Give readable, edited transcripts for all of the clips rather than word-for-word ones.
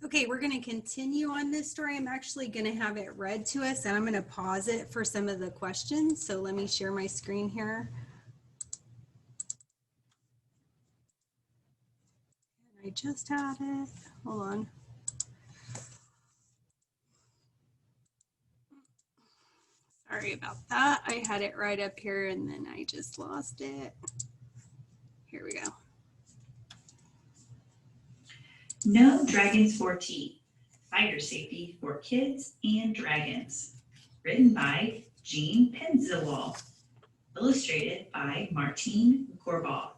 Okay, we're going to continue on this story. I'm actually going to have it read to us, and I'm going to pause it for some of the questions. So let me share my screen here. I just had it. Hold on. Sorry about that. I had it right up here and then I just lost it. Here we go. No Dragons for Tea, Fire Safety for Kids and Dragons. Written by Jean Penzilwall. Illustrated by Martine Corbaugh.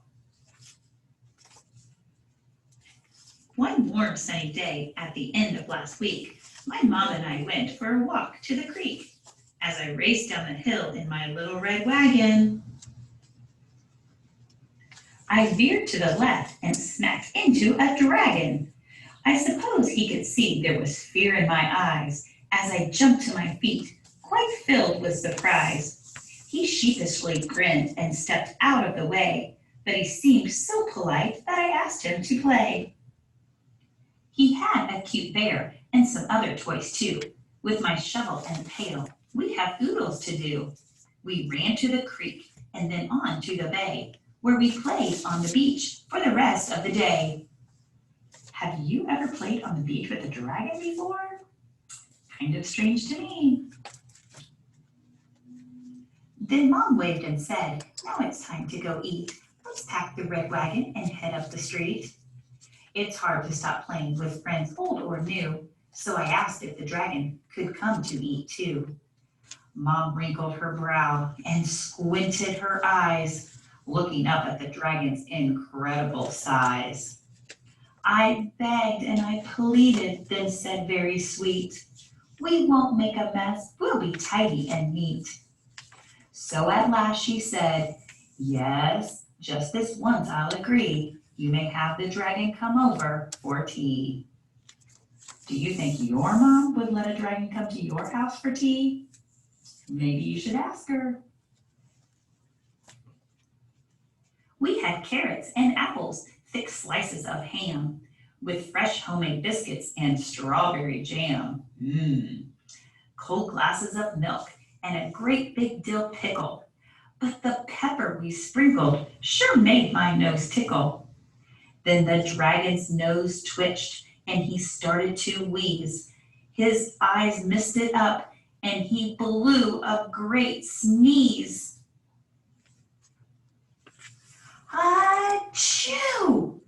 One warm sunny day at the end of last week, my mom and I went for a walk to the creek. As I raced down the hill in my little red wagon, I veered to the left and smacked into a dragon. I suppose he could see there was fear in my eyes as I jumped to my feet, quite filled with surprise. He sheepishly grinned and stepped out of the way, but he seemed so polite that I asked him to play. He had a cute bear and some other toys too. With my shovel and pail, we'd have oodles to do. We ran to the creek and then on to the bay, where we played on the beach for the rest of the day. Have you ever played on the beach with a dragon before? Kind of strange to me. Then Mom waved and said, now it's time to go eat. Let's pack the red wagon and head up the street. It's hard to stop playing with friends old or new, so I asked if the dragon could come to eat too. Mom wrinkled her brow and squinted her eyes, looking up at the dragon's incredible size. I begged and I pleaded, then said very sweet, we won't make a mess, we'll be tidy and neat. So at last she said, yes, just this once I'll agree. You may have the dragon come over for tea. Do you think your mom would let a dragon come to your house for tea? Maybe you should ask her. We had carrots and apples, thick slices of ham, with fresh homemade biscuits and strawberry jam. Cold glasses of milk and a great big dill pickle. But the pepper we sprinkled sure made my nose tickle. Then the dragon's nose twitched and he started to wheeze. His eyes misted up and he blew a great sneeze. Achoo!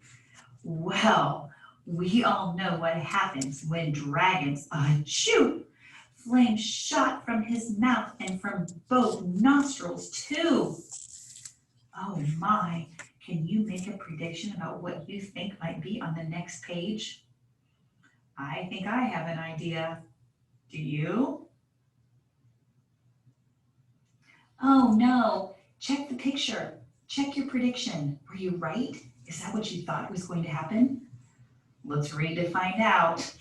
Well, we all know what happens when dragons achoo. Flames shot from his mouth and from both nostrils too. Oh my, can you make a prediction about what you think might be on the next page? I think I have an idea. Do you? Oh no, check the picture. Check your prediction. Were you right? Is that what you thought was going to happen? Let's read to find out.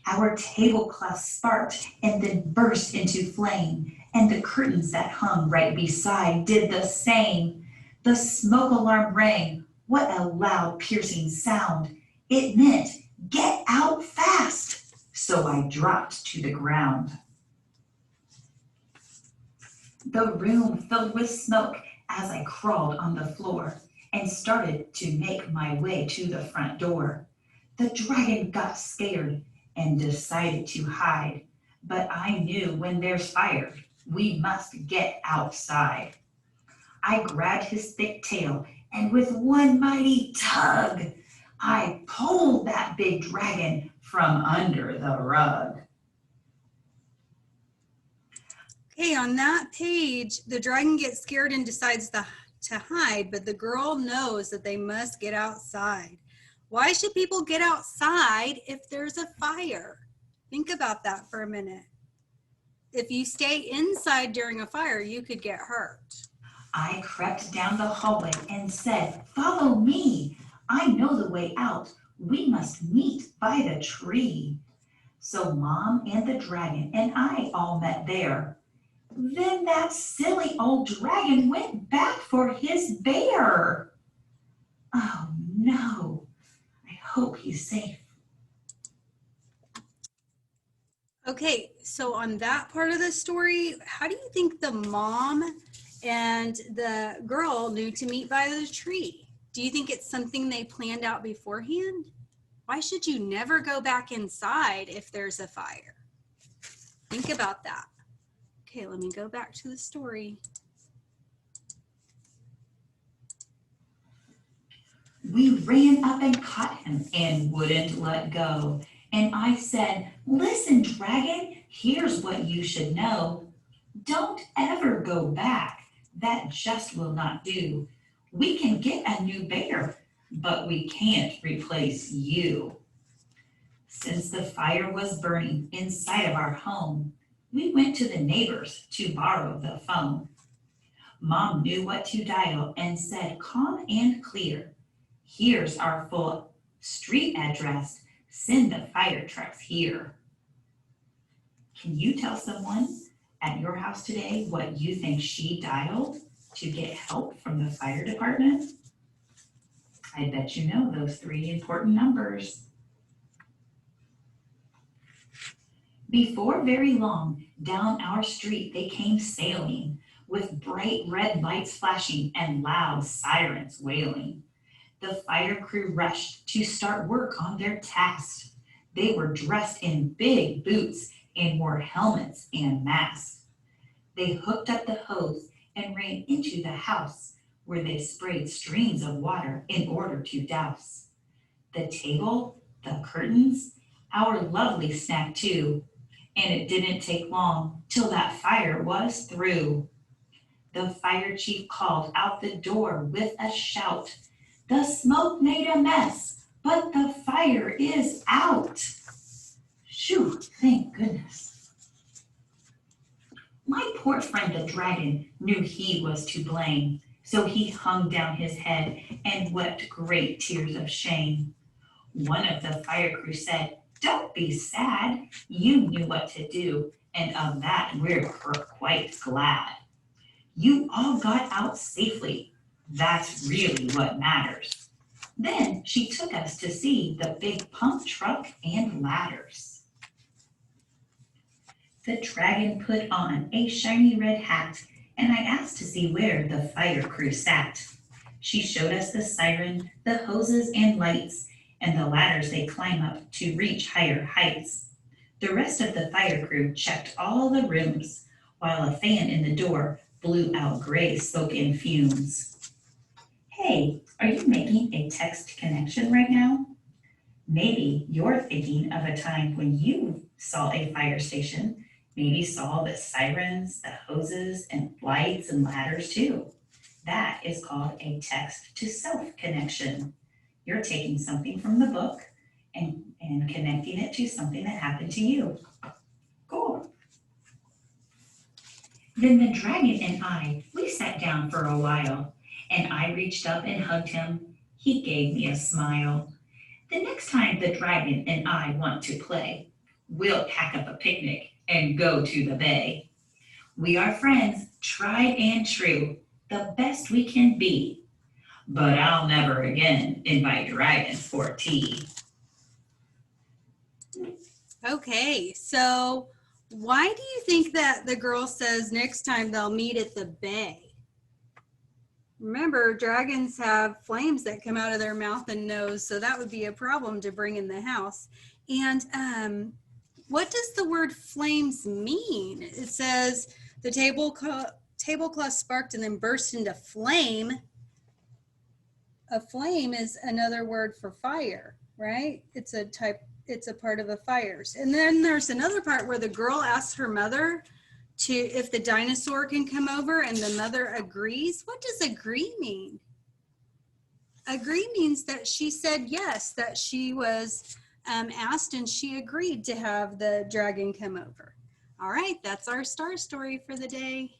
Our tablecloth sparked and then burst into flame, and the curtains that hung right beside did the same. The smoke alarm rang. What a loud, piercing sound. It meant, get out fast. So I dropped to the ground. The room filled with smoke as I crawled on the floor and started to make my way to the front door. The dragon got scared and decided to hide, but I knew when there's fire, we must get outside. I grabbed his thick tail and with one mighty tug, I pulled that big dragon from under the rug. Okay, on that page, the dragon gets scared and decides to hide, but the girl knows that they must get outside. Why should people get outside if there's a fire? Think about that for a minute. If you stay inside during a fire, you could get hurt. I crept down the hallway and said, follow me. I know the way out. We must meet by the tree. So Mom and the dragon and I all met there. Then that silly old dragon went back for his bear. Oh no, I hope he's safe. Okay, so on that part of the story, how do you think the mom and the girl knew to meet by the tree? Do you think it's something they planned out beforehand? Why should you never go back inside if there's a fire? Think about that. Okay, let me go back to the story. We ran up and caught him and wouldn't let go. And I said, listen, dragon, here's what you should know. Don't ever go back. That just will not do. We can get a new bear, but we can't replace you. Since the fire was burning inside of our home, we went to the neighbors to borrow the phone. Mom knew what to dial and said calm and clear, here's our full street address. Send the fire trucks here. Can you tell someone at your house today what you think she dialed to get help from the fire department? I bet you know those 3 important numbers. Before very long, down our street they came sailing with bright red lights flashing and loud sirens wailing. The fire crew rushed to start work on their task. They were dressed in big boots and wore helmets and masks. They hooked up the hose and ran into the house where they sprayed streams of water in order to douse the table, the curtains, our lovely snack too. And it didn't take long till that fire was through. The fire chief called out the door with a shout. The smoke made a mess, but the fire is out. Shoo, thank goodness. My poor friend the dragon knew he was to blame, so he hung down his head and wept great tears of shame. One of the fire crew said, don't be sad, you knew what to do, and of that we're quite glad. You all got out safely. That's really what matters. Then she took us to see the big pump truck and ladders. The dragon put on a shiny red hat, and I asked to see where the fire crew sat. She showed us the siren, the hoses and lights, and the ladders they climb up to reach higher heights. The rest of the fire crew checked all the rooms, while a fan in the door blew out gray smoke and fumes. Hey, are you making a text connection right now? Maybe you're thinking of a time when you saw a fire station, maybe saw the sirens, the hoses, and lights and ladders too. That is called a text to self connection. You're taking something from the book and connecting it to something that happened to you. Cool. Then the dragon and I, we sat down for a while, and I reached up and hugged him. He gave me a smile. The next time the dragon and I want to play, we'll pack up a picnic and go to the bay. We are friends, tried and true, the best we can be. But I'll never again invite dragons for tea. Okay, so why do you think that the girl says next time they'll meet at the bay? Remember, dragons have flames that come out of their mouth and nose, so that would be a problem to bring in the house. And what does the word flames mean? It says the tablecloth sparked and then burst into flame. A flame is another word for fire, right? It's a part of a fire. And then there's another part where the girl asks her mother if the dinosaur can come over, and the mother agrees. What does agree mean? Agree means that she said yes, that she was asked and she agreed to have the dragon come over. All right, that's our star story for the day.